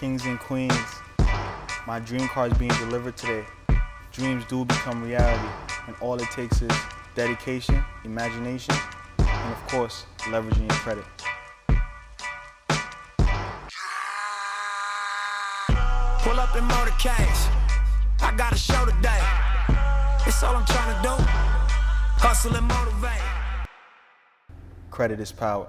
Kings and queens, my dream car is being delivered today. Dreams do become reality, and all it takes is dedication, imagination, and of course, leveraging your credit. Pull up in motorcades, I got a show today. It's all I'm trying to do, hustle and motivate. Credit is power.